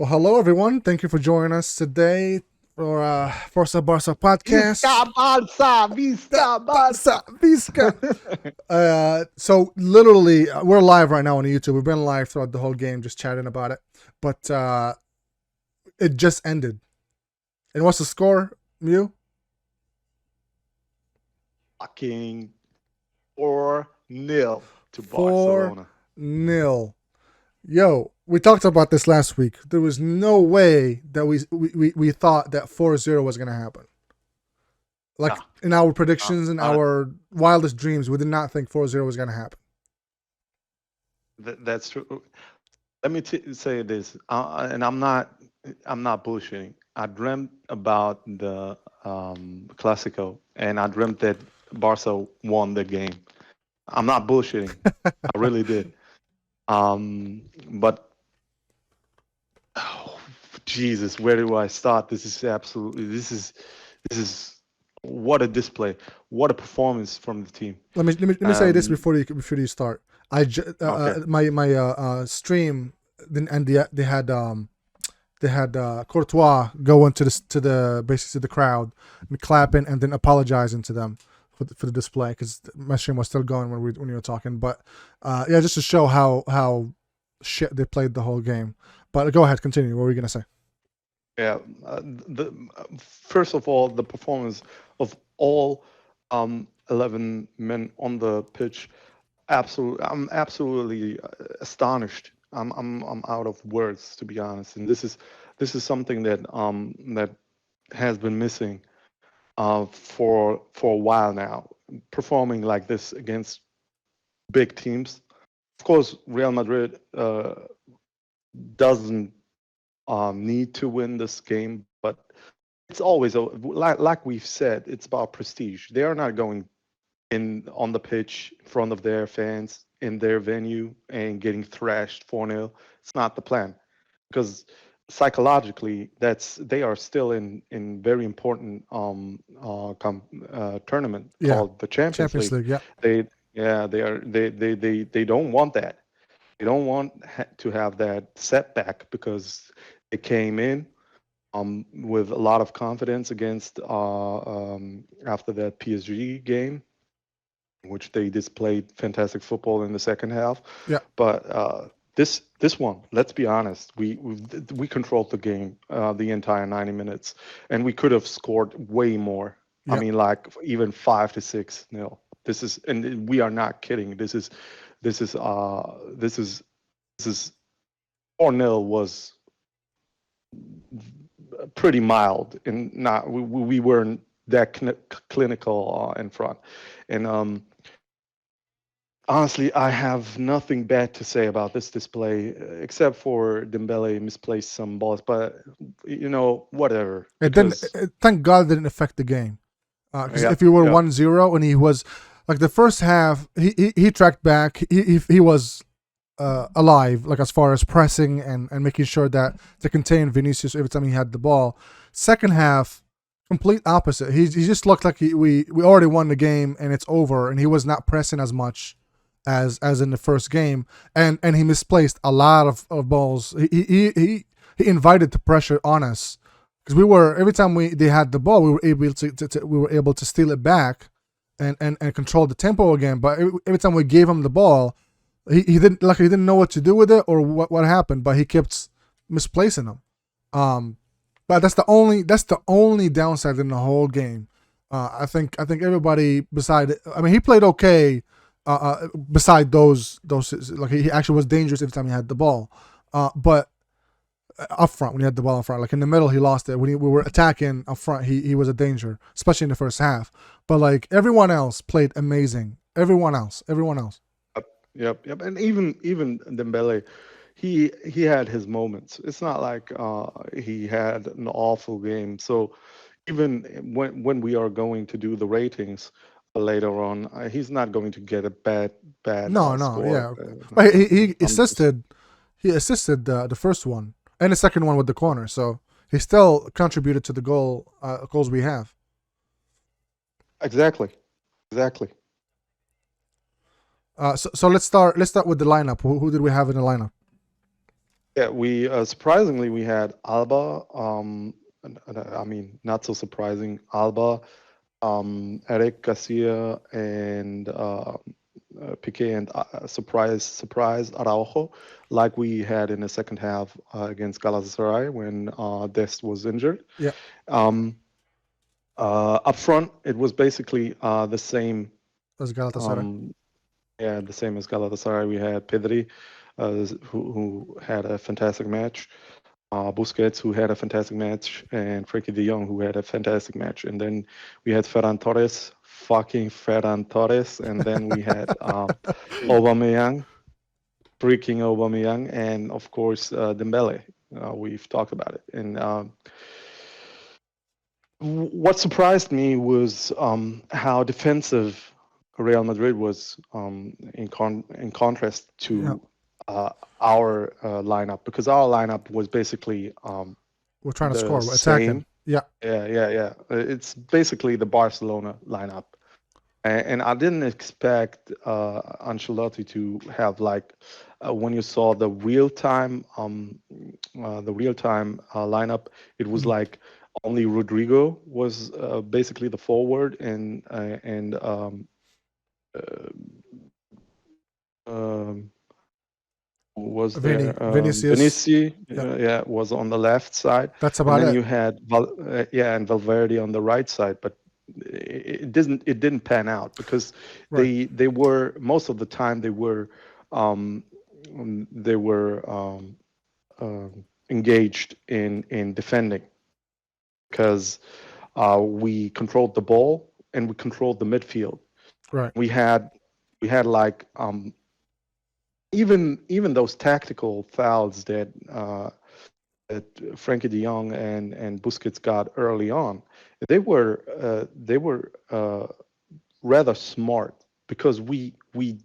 Well, hello everyone. Thank you for joining us today for FORCA BARCA podcast. Vista Barça, Vista Barça. Vizca. So literally, we're live right now on YouTube. We've been live throughout the whole game, just chatting about it. But it just ended. And what's the score, Mew? Fucking 4-0 to Barcelona. 4-0. Yo, we talked about this last week. There was no way that we thought that 4-0 was going to happen. Like in our predictions and our wildest dreams, we did not think 4-0 was going to happen. That's true. Let me say this, and I'm not bullshitting. I dreamt about the Classico, and I dreamt that Barca won the game. I'm not bullshitting. I really did. But oh, Jesus, where do I start? This is what a display, what a performance from the team. Let me say this before you start. My stream and they had Courtois go into basically the crowd and clapping and then apologizing to them for the display, because my stream was still going when you were talking. But yeah, just to show how shit they played the whole game. But go ahead, continue. What were you gonna say? Yeah, first of all, the performance of all 11 men on the pitch, I'm absolutely astonished. I'm out of words, to be honest. And this is something that that has been missing for a while now. Performing like this against big teams. Of course, Real Madrid doesn't need to win this game, but it's always like we've said, it's about prestige. They are not going on the pitch in front of their fans in their venue and getting thrashed 4-0. It's not the plan, because psychologically they are still in very important tournament called the Champions League. Yeah. They don't want that. They don't want to have that setback, because they came in with a lot of confidence against after that PSG game, in which they displayed fantastic football in the second half. Yeah. But this one, let's be honest, we controlled the game the entire 90 minutes, and we could have scored way more. Yeah. I mean, like even 5 to 6-0. This is, and we are not kidding. This is 4-0 was pretty mild, and not we weren't that clinical in front. And honestly, I have nothing bad to say about this display, except for Dembele misplaced some balls, but whatever. Thank God it didn't affect the game. Because if you were 1-0 and he was like the first half, he tracked back. He was alive, like as far as pressing and making sure that to contain Vinicius every time he had the ball. Second half, complete opposite. He just looked like we already won the game and it's over, and he was not pressing as much as in the first game, and he misplaced a lot of balls. He invited the pressure on us, because every time they had the ball, we were able to steal it back and control the tempo again. But every time we gave him the ball, he didn't know what to do with it or what happened, but he kept misplacing them. But that's the only downside in the whole game. I think everybody he played okay. Beside those, like he actually was dangerous every time he had the ball. But up front, when he had the ball up front, like in the middle, he lost it. When we were attacking up front, he was a danger, especially in the first half. But like everyone else played amazing. Everyone else. Yep. And even Dembele, he had his moments. It's not like he had an awful game. So even when we are going to do the ratings later on, he's not going to get a bad score. Yeah. But he assisted the first one and the second one with the corner. So he still contributed to the goals we have. Exactly. So let's start with the lineup. Who did we have in the lineup? Yeah, we surprisingly we had Alba. I mean, not so surprising. Alba, Eric Garcia, and Piqué, and surprise Araujo, like we had in the second half against Galatasaray when Dest was injured. Yeah, Um, Up front, it was basically the same. that's Galatasaray. Um, yeah, the same as Galatasaray. We had Pedri, who had a fantastic match. Busquets, who had a fantastic match, and Frankie de Jong, who had a fantastic match. And then we had Ferran Torres, fucking Ferran Torres. And then we had Aubameyang, freaking Aubameyang, and of course Dembele. We've talked about it. And what surprised me was how defensive Real Madrid was in contrast Yeah, to our lineup, because our lineup was basically we're trying to the score, we're attacking. same. Yeah, Yeah. It's basically the Barcelona lineup, and I didn't expect Ancelotti to have like when you saw the real time lineup, it was mhm. like only Rodrigo was basically the forward, and uh, um, who was there? Vinicius. Vinicius, Yeah, yeah, was on the left side, that's and about then it. you had and Valverde on the right side. But it didn't pan out because Right. they were, most of the time um, they were engaged in defending, because we controlled the ball and we controlled the midfield. Right. We had like even those tactical fouls that Frankie De Jong and Busquets got early on, they were rather smart, because we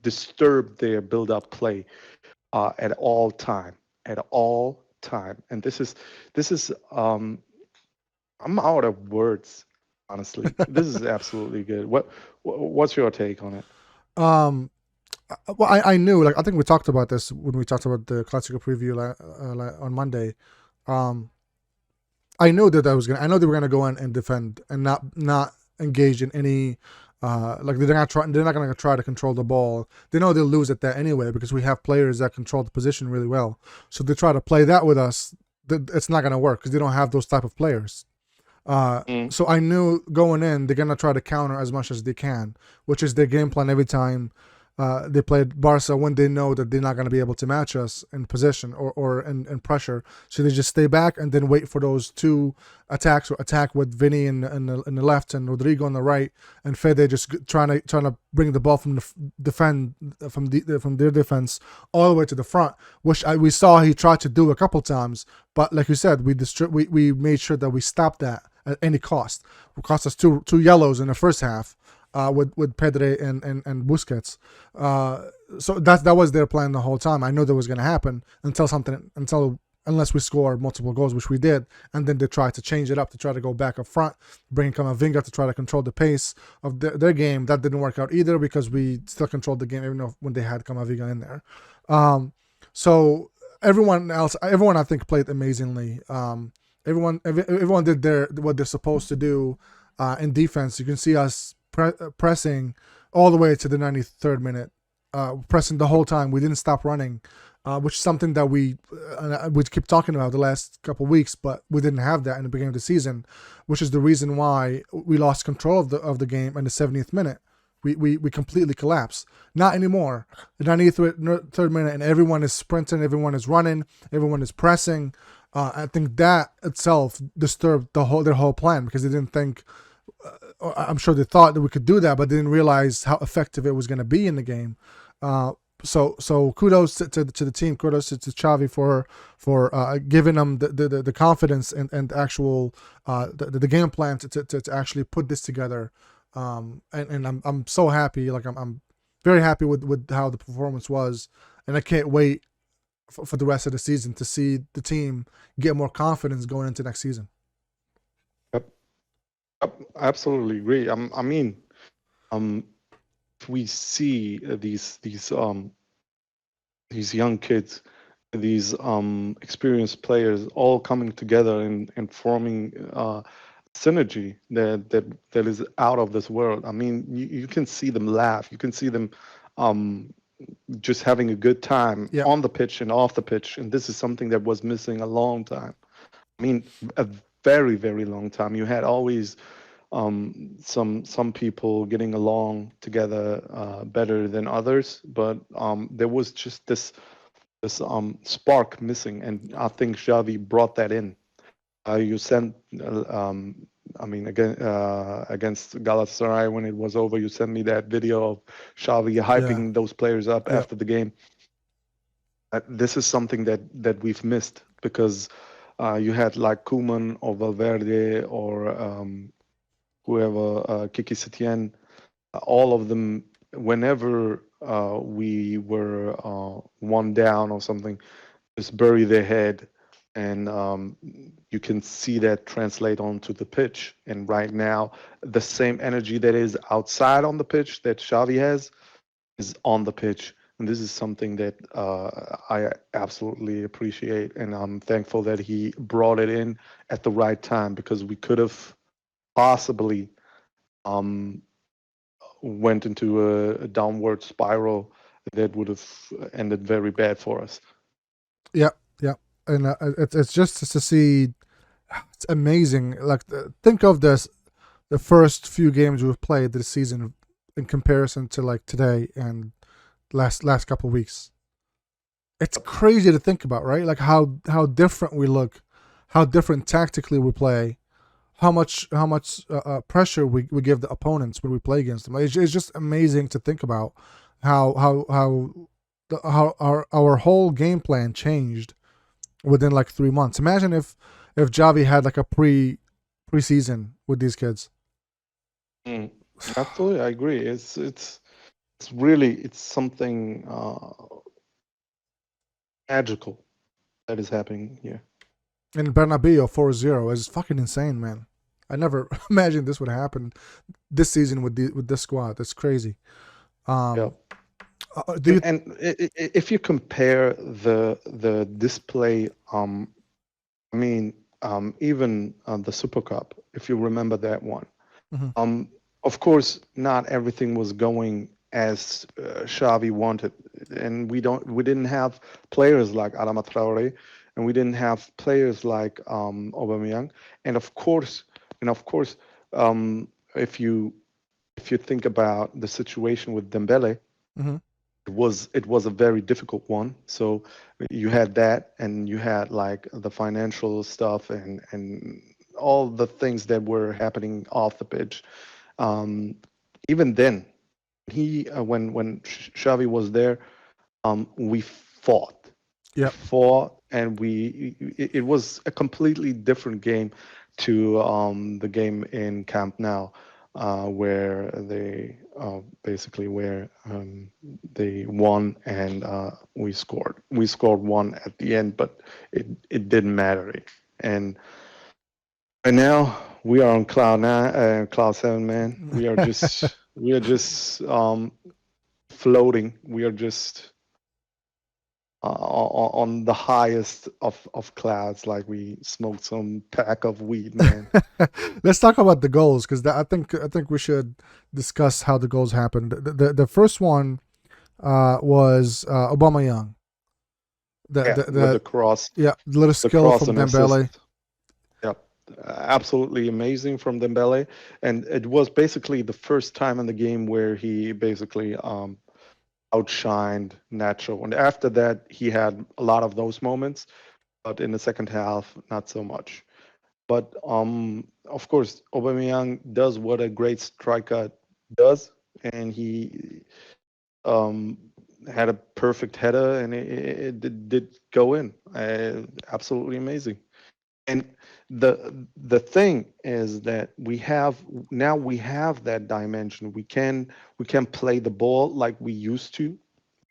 disturbed their build-up play at all time, and this is I'm out of words, honestly. This is absolutely good. What's your take on it? Um, well, I knew, like, I think we talked about this when we talked about the Classico preview on Monday. Um, I knew that I know they were gonna go in and defend and not engage in any. Like they're not gonna try to control the ball. They know they'll lose at that anyway because we have players that control the position really well. So they try to play that with us. It's not gonna work because they don't have those type of players. Mm. So I knew going in they're gonna try to counter as much as they can, which is their game plan every time they played Barca, when they know that they're not gonna be able to match us in possession or in pressure. So they just stay back and then wait for those two attacks, or attack with Vinny in the left and Rodrigo on the right, and Fede just trying to bring the ball from the from their defense all the way to the front, which we saw he tried to do a couple times. But like you said, we made sure that we stopped that at any cost. It cost us two yellows in the first half with Pedre and Busquets. So that was their plan the whole time. I knew that was going to happen unless we score multiple goals, which we did, and then they tried to change it up to try to go back up front, bring Camavinga to try to control the pace of their game. That didn't work out either because we still controlled the game even though when they had Camavinga in there. So everyone I think played amazingly. Everyone did what they're supposed to do in defense. You can see us pressing all the way to the 93rd minute, pressing the whole time. We didn't stop running, which is something that we keep talking about the last couple of weeks, but we didn't have that in the beginning of the season, which is the reason why we lost control of the game in the 70th minute. We completely collapsed. Not anymore. The 93rd minute, and everyone is sprinting, everyone is running, everyone is pressing. I think that itself disturbed their whole plan, because they didn't think. I'm sure they thought that we could do that, but they didn't realize how effective it was going to be in the game. So kudos to the team. Kudos to Xavi for giving them the confidence and actual the game plan to actually put this together. And I'm so happy. Like I'm very happy with how the performance was, and I can't wait for the rest of the season to see the team get more confidence going into next season. Yep, absolutely agree. I mean, if we see these young kids these experienced players all coming together and forming synergy that is out of this world. I mean, you can see them laugh. You can see them um, just having a good time Yeah, on the pitch and off the pitch. And this is something that was missing a long time. I mean, a very, very long time. You had always some people getting along together better than others, but there was just this spark missing, and I think Xavi brought that in. You sent, I mean, against Galatasaray when it was over, you sent me that video of Xavi yeah, hyping those players up yeah, after the game. This is something that we've missed because you had like Koeman or Valverde or whoever, Kiki Setien, all of them, whenever we were one down or something, just bury their head, and you can see that translate onto the pitch. And right now, the same energy that is outside on the pitch that Xavi has is on the pitch. And this is something that I absolutely appreciate, and I'm thankful that he brought it in at the right time because we could have possibly um, went into a downward spiral that would have ended very bad for us. yeah, yeah. And it's just to see. It's amazing. Like, think of this: the first few games we've played this season in comparison to like today and last couple of weeks. It's crazy to think about, right? Like how different we look, how different tactically we play, how much pressure we give the opponents when we play against them. It's just amazing to think about how our whole game plan changed within like 3 months. Imagine if Javi had like a preseason with these kids. Mm, absolutely, I agree. It's really it's something magical that is happening here. And Bernabeu 4-0 is fucking insane, man. I never imagined this would happen this season with this squad. That's crazy. Yeah. Um, do you? And if you compare the display, I mean, even the Super Cup, if you remember that one, Mhm. of course, not everything was going as Xavi wanted, and we didn't have players like Adama Traore, and we didn't have players like Aubameyang, and of course, um, if you if you think about the situation with Dembele, Mhm. it was a very difficult one. So you had that, and you had like the financial stuff and all the things that were happening off the pitch. Um, Even then, when Xavi was there, we fought. We Yep. fought, and it was a completely different game to the game in Camp Nou, where they won, and we scored. We scored one at the end, but it didn't matter. And right now we are on cloud seven, man. We are just floating. We are just on the highest of clouds, like we smoked some pack of weed, man. Let's talk about the goals because I think we should discuss how the goals happened. The first one was Aubameyang. The Yeah, the with the yeah, the little the skill cross from and assist. Dembele. Yep, absolutely amazing from Dembele, and it was basically the first time in the game where he basically outshined Nacho. And after that, he had a lot of those moments, but in the second half, not so much. But of course, Aubameyang does what a great striker does, and he um, had a perfect header, and it did go in. Absolutely amazing. And the thing is that we have that dimension. We can play the ball like we used to,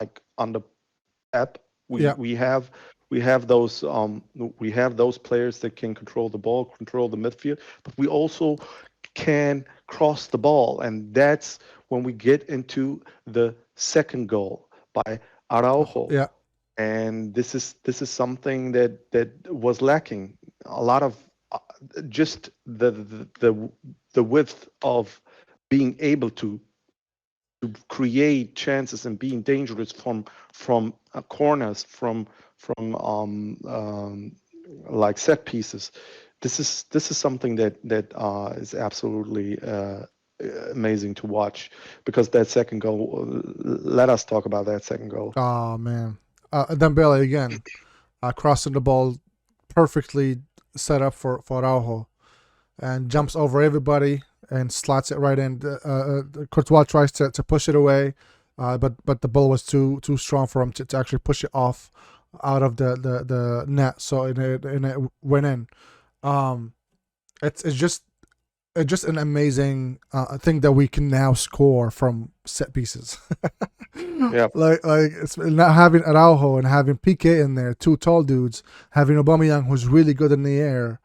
like under Pep. We Yeah, we have we have those we have those players that can control the ball, control the midfield, but we also can cross the ball, and that's when we get into the second goal by Araujo. yeah. and this is something that was lacking. A lot of just the width of being able to create chances and being dangerous from corners, from like set pieces. This is something that is absolutely amazing to watch, because that second goal. Let us talk about that second goal. Oh man, Dembele again, crossing the ball perfectly set up for Araujo, and jumps over everybody and slots it right in. Courtois tries to push it away, but the ball was too strong for him to actually push it off out of the net. So it went in. It's just an amazing thing that we can now score from set pieces. Yeah, like it's not having Araujo and having Piqué in there, two tall dudes, having Aubameyang who's really good in the air.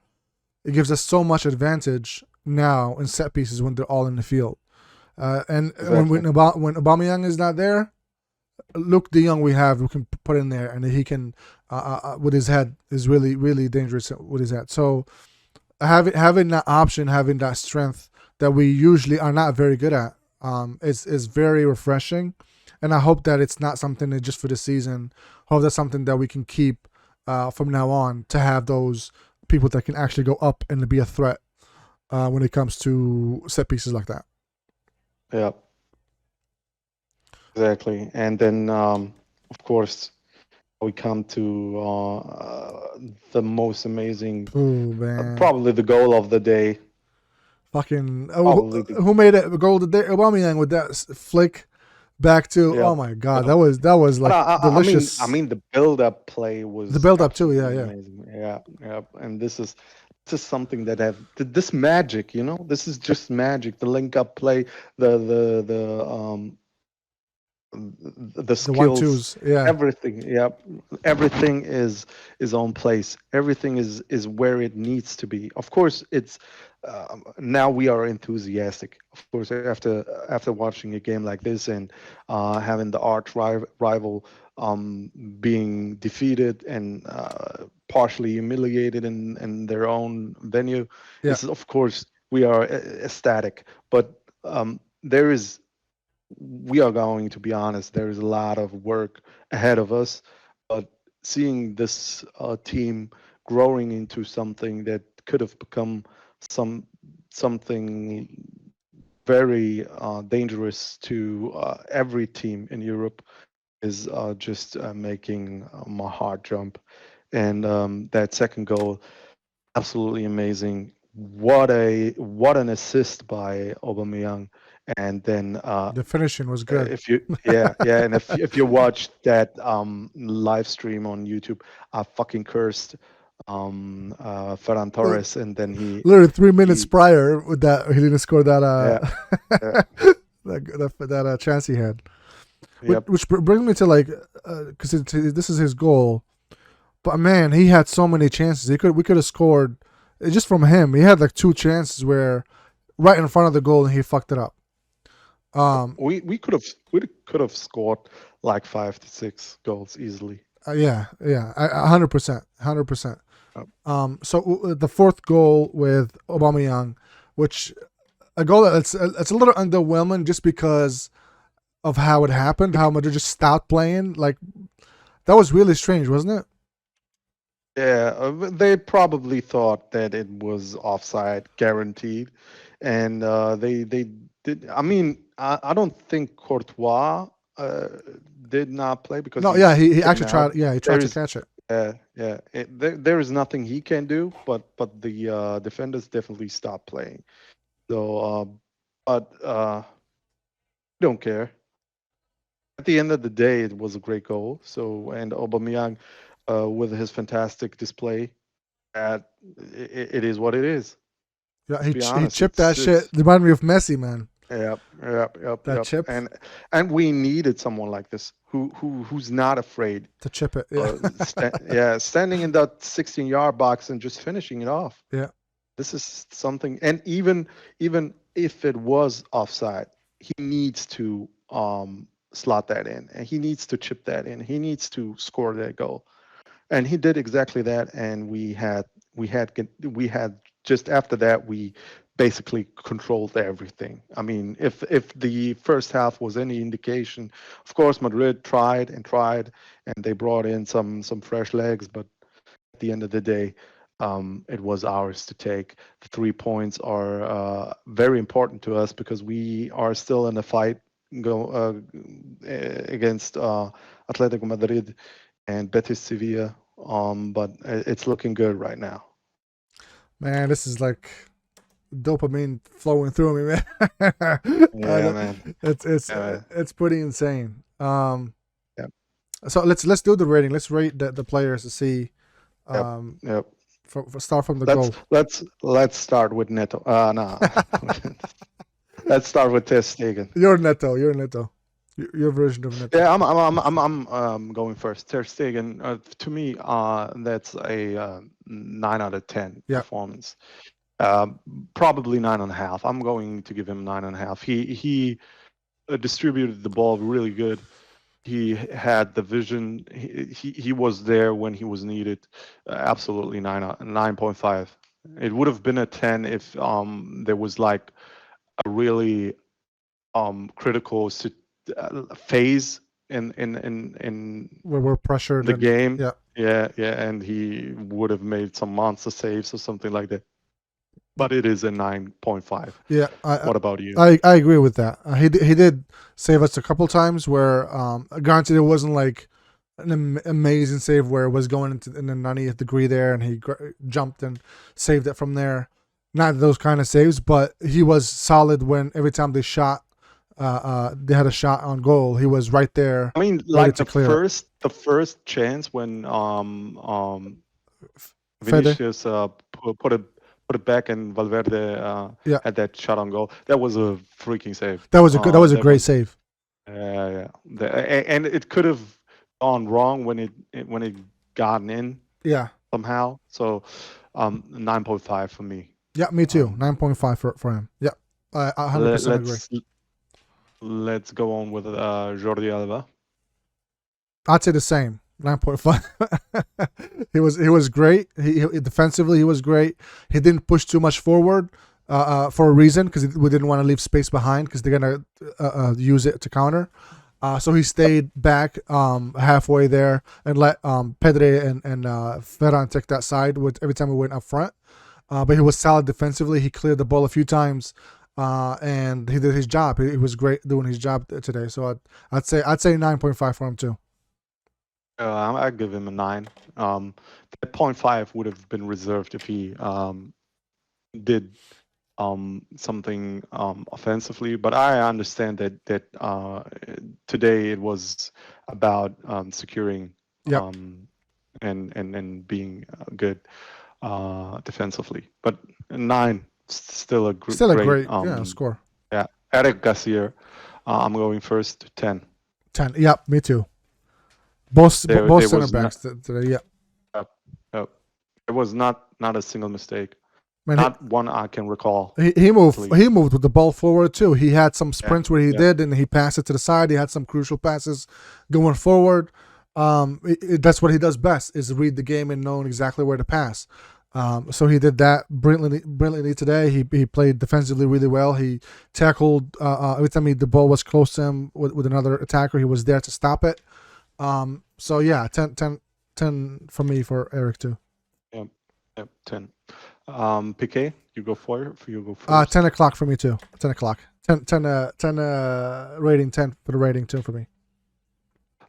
It gives us so much advantage now in set pieces when they're all in the field. And exactly. when Aubameyang is not there, Luke De Jong we have, we can put in there, and he can with his head is really dangerous with his head. So having that option, having that strength that we usually are not very good at, is very refreshing. And I hope that it's not something that just for the season. I hope that's something that we can keep from now on, to have those people that can actually go up and be a threat when it comes to set pieces like that. Yeah, exactly. And then, of course, we come to the most amazing, Oh man, probably the goal of the day. fucking Probably the who made it goal today? Aubameyang with that flick back to. Yeah. Oh my god, Yeah. that was But like I delicious. mean, the build-up play The was build up too, yeah, absolutely yeah. amazing. Yeah, yeah. And this is something that have this magic. This is just magic. The link-up play, the The one skills, twos, yeah. everything. Yeah, everything is on place. Everything is where it needs to be. Of course, it's now we are enthusiastic. Of course, after watching a game like this, and having the rival being defeated and partially humiliated in their own venue, Yeah. this is, of course, we are ecstatic. But there is we are going to be honest, there is a lot of work ahead of us. But seeing this team growing into something that could have become something very dangerous to every team in Europe is just making my heart jump. And that second goal, absolutely amazing. What an assist by Aubameyang. And then The finishing was good. if you yeah, and if you watch that live stream on YouTube, I fucking cursed Ferran Look, Torres, and then literally 3 minutes he prior with that, he didn't score that yeah, yeah, that chance he had. yep, Which brings me to like, because this is his goal. But man, he had so many chances. We could have scored just from him. He had like two chances where right in front of the goal and he fucked it up. we could have scored like 5 to 6 goals easily. Yeah, 100%, 100%. Uh, So the fourth goal with Aubameyang, which a goal that's it's a little underwhelming just because of how it happened, how Madrid just stopped playing. Like that was really strange, wasn't it? Yeah, they probably thought that it was offside, guaranteed, and they did. I mean, I don't think Courtois did not play because No, yeah, he he came actually out. tried. Yeah, he tried There to is, catch it. yeah, there is nothing he can do, but the defenders definitely stopped playing. So, but don't care. At the end of the day, it was a great goal. So, and Aubameyang, with his fantastic display, that it is what it is. Yeah, Let's be he honest. chipped that shit. It's Reminded me of Messi, man. Yep, yep, yep, That yep. chip And we needed someone like this who's not afraid. to chip it. Yeah, Standing in that 16-yard box and just finishing it off. yeah, This is something. And even if it was offside, he needs to slot that in, and he needs to chip that in. He needs to score that goal, and he did exactly that. And we had just after that we basically controlled everything. I mean, if the first half was any indication, of course Madrid tried and tried, and they brought in some fresh legs, but at the end of the day, it was ours to take. The 3 points are very important to us because we are still in a fight against Atletico Madrid and Betis Sevilla. But it's looking good right now. Man, this is like dopamine flowing through me, man. Yeah, man. It's pretty insane. Yeah. So let's do the rating. Let's rate the players to see. Yep. Start from the goal. Let's start with Neto. No. Let's start with Ter Stegen. You're Neto. Your version of Neto. Yeah, I'm going first. Ter Stegen, to me, that's a 9 out of 10 performance. Probably 9.5. I'm going to give him 9.5. He distributed the ball really good. He had the vision. He was there when he was needed. Absolutely 9.5. It would have been a 10 if there was like a really critical phase in where we're pressured the game. Yeah, and he would have made some monster saves or something like that. But it is a 9.5. Yeah. What about you? I agree with that. He did save us a couple times where, granted, it wasn't like an amazing save where it was going into in the 90th degree there and he jumped and saved it from there. Not those kind of saves, but he was solid when every time they shot, they had a shot on goal. He was right there. I mean, like the first chance when Vinicius put it back and Valverde had that shot on goal. That was a freaking save. That was a great save. Yeah. And it could have gone wrong when it gotten in. Yeah. Somehow. So 9.5 for me. Yeah, me too. 9.5 for him. Yeah. I 100% agree. Let's go on with Jordi Alba. I'd say the same. 9.5. He was great. He defensively he was great. He didn't push too much forward for a reason because we didn't want to leave space behind because they're gonna use it to counter. So he stayed back halfway there and let Pedri and Ferran take that side every time we went up front. But he was solid defensively. He cleared the ball a few times, and he did his job. He was great doing his job today. So I'd say 9.5 for him too. I'd give him a 9. That 0.5 would have been reserved if he did something offensively. But I understand that today it was about securing and being good defensively. But 9 still a great score. Yeah, Eric Garcia. I'm going first. 10. 10. Yep, me too. Both center backs today. Yeah. It was not a single mistake. Man, not one I can recall. He moved with the ball forward too. He had some sprints where he did, and he passed it to the side. He had some crucial passes going forward. That's what he does best, is read the game and knowing exactly where to pass. So he did that brilliantly today. He played defensively really well. He tackled every time the ball was close to him with another attacker. He was there to stop it. So yeah, 10 for me for Eric too. Yep, 10. Piqué, you go first. 10 o'clock for me too. 10 o'clock. 10 rating 10 for the rating too for me.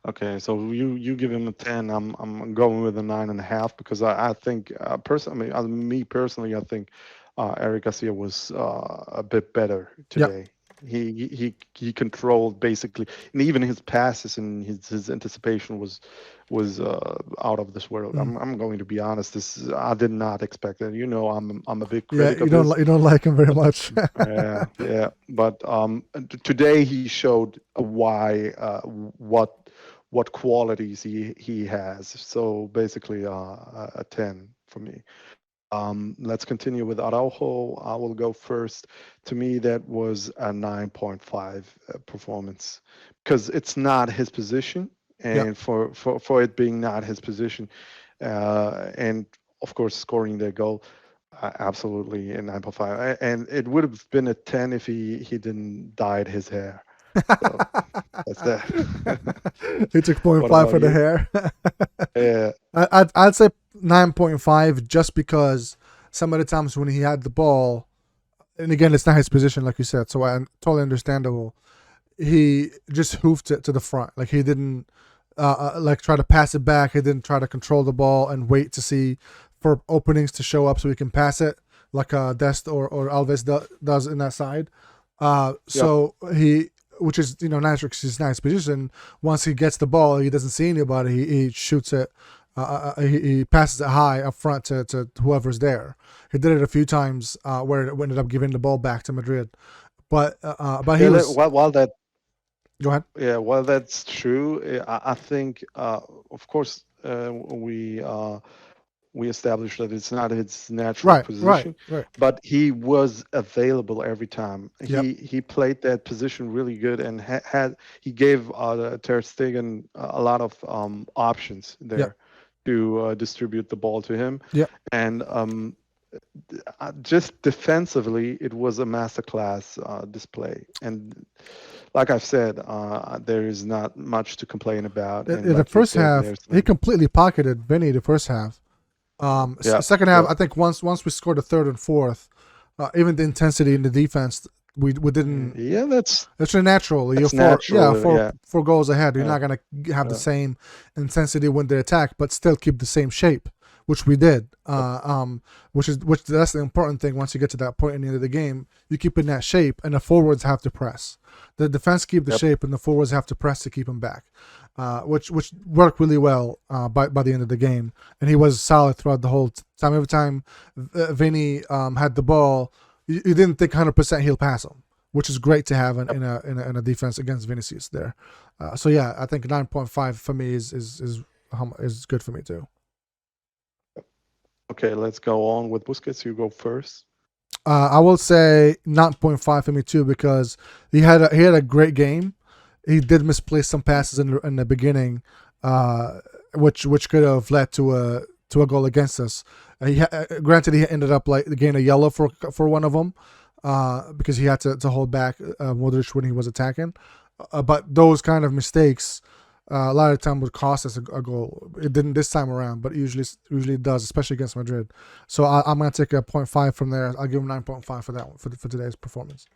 Okay, so you give him a 10. I'm going with a 9.5 because I think personally, me personally, I think Eric Garcia was a bit better today. Yep. He controlled basically, and even his passes and his anticipation was out of this world. I'm going to be honest. I did not expect it. I'm a big critic. You don't like him very much. yeah. But today he showed why what qualities he has. So basically a 10 for me. Let's continue with Araujo. I will go first. To me, that was a 9.5 performance because it's not his position, Yeah. and for it being not his position, and of course scoring the goal, absolutely a 9.5. And it would have been a 10 if he didn't dyed his hair. So that's that. He took point What 5 about for the you? hair. Yeah, I'd say 9.5 just because some of the times when he had the ball, and again, it's not his position, like you said, so I totally understandable. He just hoofed it to the front. Like he didn't like try to pass it back. He didn't try to control the ball and wait to see for openings to show up so he can pass it like Dest or Alves does in that side. yep, So he, which is natural because he's not his position. Once he gets the ball, he doesn't see anybody. He shoots it. He passes it high up front to whoever's there. He did it a few times where it ended up giving the ball back to Madrid. But he yeah. was. While that Go ahead. Yeah, well, that's true. I think, of course, we established that it's not his natural Right, right, position, right. but he was available every time. Yep, He played that position really good and he gave Ter Stegen a lot of options yep, there to distribute the ball to him, yep. and just defensively, it was a masterclass display. And like I've said, there is not much to complain about. And In the like you first said, half, there's he no, completely pocketed Vinny. The first half. yeah, Second half, yeah, I think once we scored the third and fourth, even the intensity in the defense, we didn't. yeah. It's natural. You're That's natural. four Yeah, four goals ahead. You're yeah, not gonna have the yeah. same intensity when they attack, but still keep the same shape, which we did. Yep, Which that's the important thing. Once you get to that point in the end of the game, you keep in that shape, and the forwards have to press. The defense keep the yep, shape, and the forwards have to press to keep them back. Which worked really well by the end of the game, and he was solid throughout the whole time. Every time Vinny had the ball, you didn't think 100% he'll pass him, which is great to have yep. in a defense against Vinicius there. So yeah, I think 9.5 for me is good for me too. Okay, let's go on with Busquets. You go first. I will say 9.5 for me too because he had a great game. He did misplace some passes in the beginning, which could have led to a goal against us. Granted, he ended up like getting a yellow for one of them because he had to hold back Modric when he was attacking. But those kind of mistakes, a lot of the time would cost us a goal. It didn't this time around, but usually it does, especially against Madrid. So I'm gonna take a 0.5 from there. I'll give him 9.5 for that one for today's performance.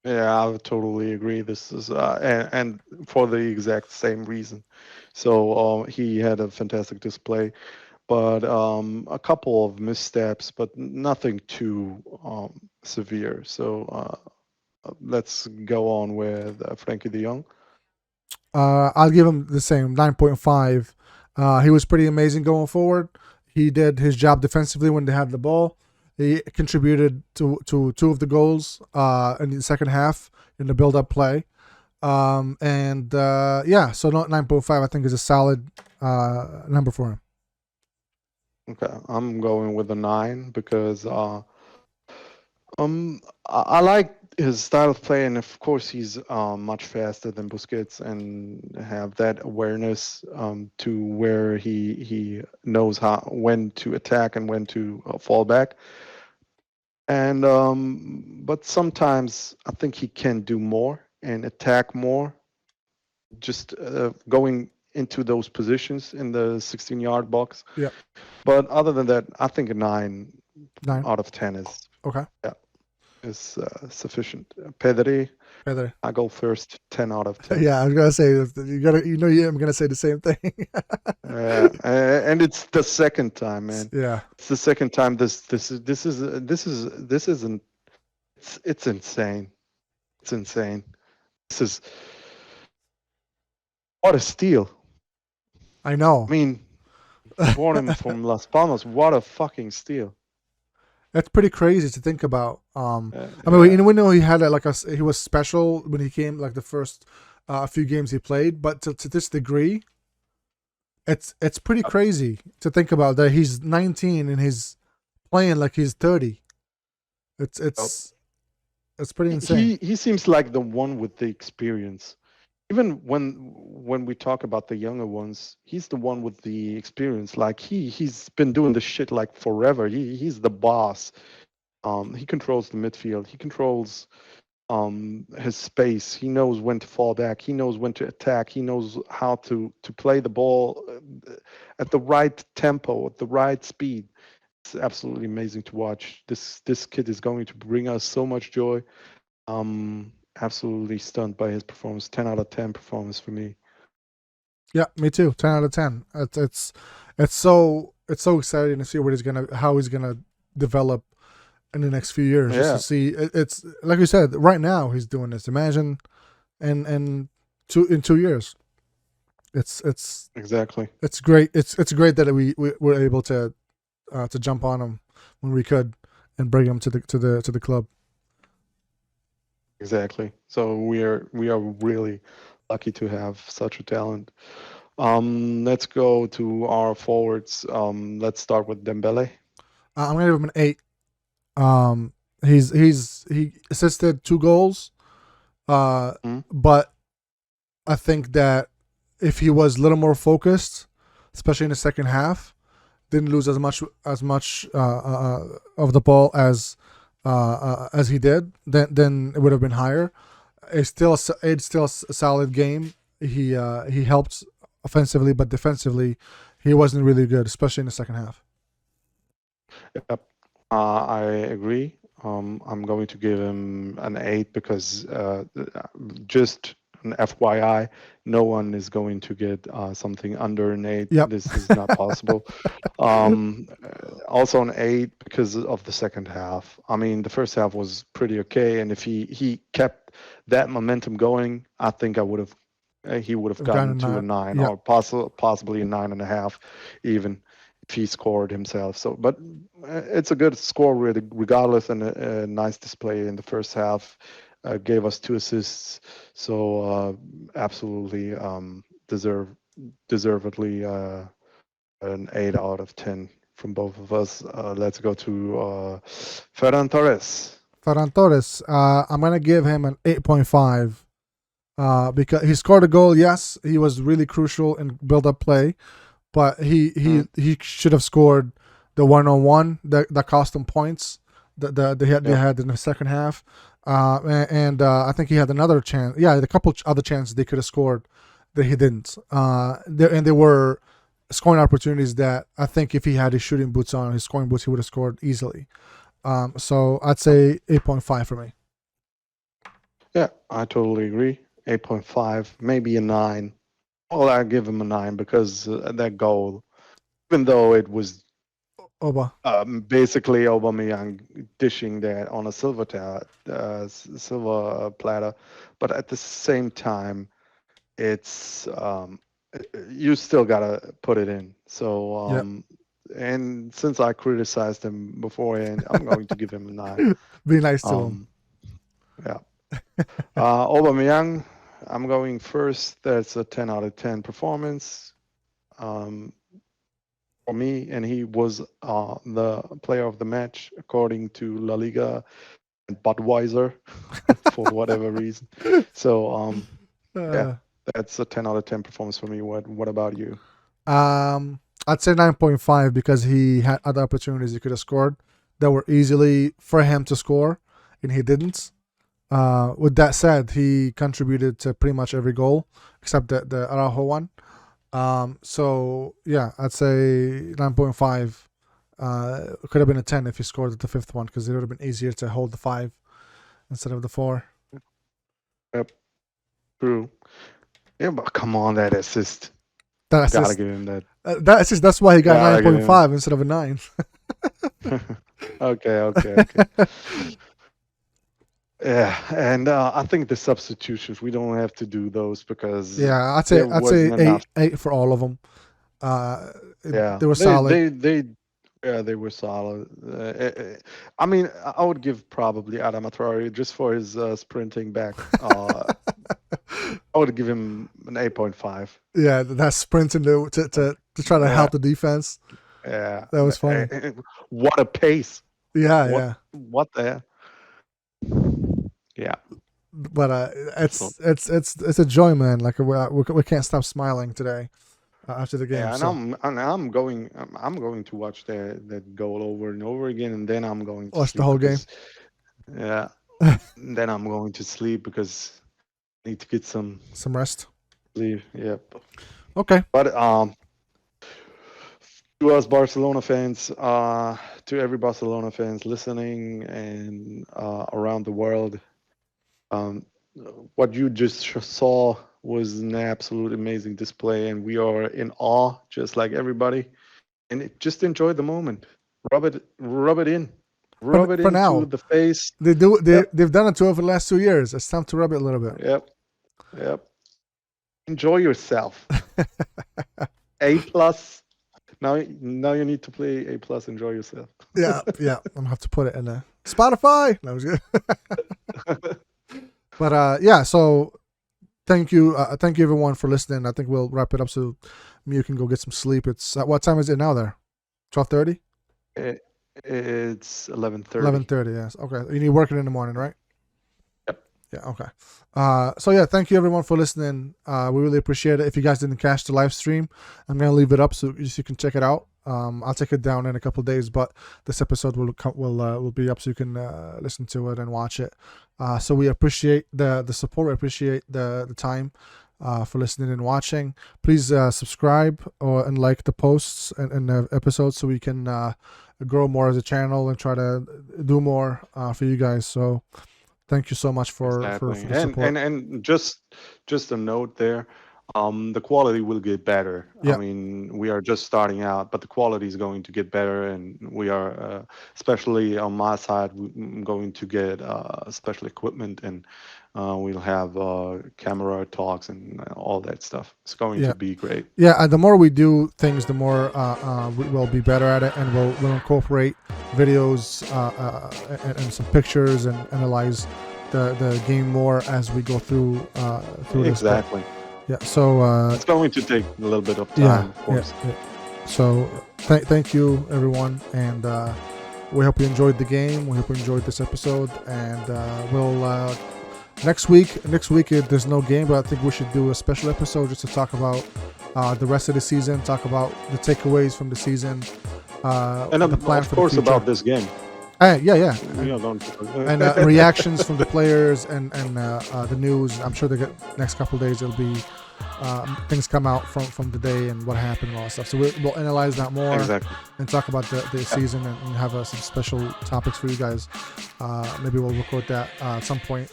Yeah, I would totally agree. This is and for the exact same reason. So he had a fantastic display, but a couple of missteps, but nothing too severe. So let's go on with Frankie De Jong. I'll give him the same 9.5. He was pretty amazing going forward. He did his job defensively when they had the ball. He contributed to two of the goals in the second half in the build-up play. Yeah, so 9.5 I think is a solid number for him. Okay, I'm going with a 9 because I like his style of play, and of course he's much faster than Busquets and have that awareness to where he knows how when to attack and when to fall back. And but sometimes I think he can do more and attack more, just going into those positions in the 16-yard box. Yeah, But other than that, I think a 9 9. out of 10 is Okay. yeah, is sufficient. Pedri, Better. I go first, 10 out of 10. Yeah, I was gonna say I'm gonna say the same thing. And it's the second time, man. Yeah, It's the second time this isn't it's insane. It's insane. This is what a steal. I know. I mean, bought him from Las Palmas. What a fucking steal. That's pretty crazy to think about. I mean, Yeah. we know he had he was special when he came, like the first few games he played, but to this degree, it's pretty crazy to think about that he's 19 and he's playing like he's 30. It's pretty insane. He seems like the one with the experience. Even when we talk about the younger ones, he's the one with the experience. Like he's been doing this shit like forever. He's the boss. He controls the midfield. He controls his space. He knows when to fall back. He knows when to attack. He knows how to play the ball at the right tempo, at the right speed. It's absolutely amazing to watch. This kid is going to bring us so much joy. Absolutely stunned by his performance. 10 out of 10 performance for me. Yeah, me too. 10 out of 10. It's so exciting to see how he's gonna develop in the next few years. Just to see, it's like you said. Right now, he's doing this. Imagine, in 2 years, it's exactly. It's great. It's great that we were able to jump on him when we could and bring him to the club. Exactly. So we are really lucky to have such a talent. Let's go to our forwards. Let's start with Dembele. I'm gonna give him an 8. He assisted 2 goals, but I think that if he was a little more focused, especially in the second half, didn't lose as much of the ball as he did, then it would have been higher. It's still a solid game. He helped offensively, but defensively, he wasn't really good, especially in the second half. Yep, I agree. I'm going to give him an 8 because just an FYI, no one is going to get something under an 8. Yep. This is not possible. Also an 8 because of the second half. I mean, the first half was pretty okay, and if he kept that momentum going, I think he would have gotten to a 9, yep. or possibly a 9.5 even if he scored himself. So, but it's a good score regardless, and a nice display in the first half. Gave us 2 assists, so absolutely deservedly an 8 out of 10 from both of us. Let's go to Ferran Torres. Ferran Torres, I'm gonna give him an 8.5 because he scored a goal. Yes, he was really crucial in build-up play, but he should have scored the 1-on-1 that cost him points that they had in the second half. And I think he had another chance. Yeah, a couple other chances they could have scored that he didn't. There were scoring opportunities that I think if he had his shooting boots on, his scoring boots, he would have scored easily. So I'd say 8.5 for me. Yeah, I totally agree. 8.5, maybe a 9. Well, I give him a 9 because that goal, even though it was basically Aubameyang dishing that on a silver platter, but at the same time, it's you still gotta put it in. So and since I criticized him beforehand, I'm going to give him a 9. Be nice to him. Yeah. Aubameyang, I'm going first. That's a 10 out of 10 performance. For me, and he was the player of the match according to La Liga and Budweiser for whatever reason. So yeah, that's a 10 out of 10 performance for me. What about you? I'd say 9.5 because he had other opportunities he could have scored that were easily for him to score, and he didn't. With that said, he contributed to pretty much every goal except the Araujo one. So yeah, I'd say 9.5. It could have been a 10 if he scored the 5th one because it would have been easier to hold the 5 instead of the 4. Yep, true. Yeah, but come on, that assist. That assist. Gotta give him that. That assist. That's why he got 9.5 instead of a 9. Okay. Yeah, and I think the substitutions, we don't have to do those because I'd say 8 for all of them. They were solid. They were solid. I mean, I would give probably Adama Traore just for his sprinting back. I would give him an 8.5. Yeah, that sprinting to try to help the defense. Yeah. That was funny. What a pace. Yeah. What the? Yeah. But it's a joy, man. Like we can't stop smiling today after the game. Yeah, so I'm going to watch that goal over and over again, and then I'm going to watch the sleep whole game. Yeah. And then I'm going to sleep because I need to get some rest. sleep. Yep. Okay. But to us Barcelona fans, to every Barcelona fans listening and around the world, what you just saw was an absolute amazing display, and we are in awe, just like everybody. And just enjoy the moment. Rub it in. Rub it for now. into the face. They've done it to over the last 2 years. It's time to rub it a little bit. Yep. Enjoy yourself. A+. Now you need to play A+. Enjoy yourself. Yeah. I'm gonna have to put it in there. Spotify. That was good. But yeah. So thank you everyone for listening. I think we'll wrap it up so you can go get some sleep. It's what time is it now there? 12:30. It's 11:30. 11:30. Yes. Okay. You need working in the morning, right? Yep. Yeah. Okay. So yeah, thank you everyone for listening. We really appreciate it. If you guys didn't catch the live stream, I'm gonna leave it up so you can check it out. I'll take it down in a couple of days, but this episode will be up so you can listen to it and watch it. So we appreciate the support. We appreciate the time for listening and watching. Please subscribe and like the posts and the episodes so we can grow more as a channel and try to do more for you guys. So thank you so much for the support. And just a note there. The quality will get better. Yeah. I mean, we are just starting out, but the quality is going to get better, and we are, especially on my side, going to get special equipment, and we'll have camera talks and all that stuff. It's going to be great. Yeah, and the more we do things, the more we will be better at it, and we'll incorporate videos and some pictures and analyze the game more as we go through this. Exactly. Yeah, so it's going to take a little bit of time, of course. Yeah. So thank you everyone, and we hope you enjoyed the game. We hope you enjoyed this episode, and we'll next week there's no game, but I think we should do a special episode just to talk about the rest of the season, talk about the takeaways from the season, and the plan of for course the future. About this game. Yeah. We are going to and reactions from the players and the news. I'm sure the next couple of days it'll be things come out from the day and what happened and all that stuff. So we'll analyze that more and talk about the season and have some special topics for you guys. Maybe we'll record that at some point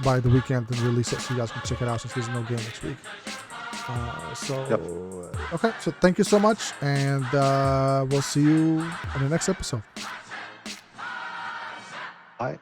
by the weekend and release it so you guys can check it out since there's no game next week. Okay, so thank you so much, and we'll see you in the next episode. Bye.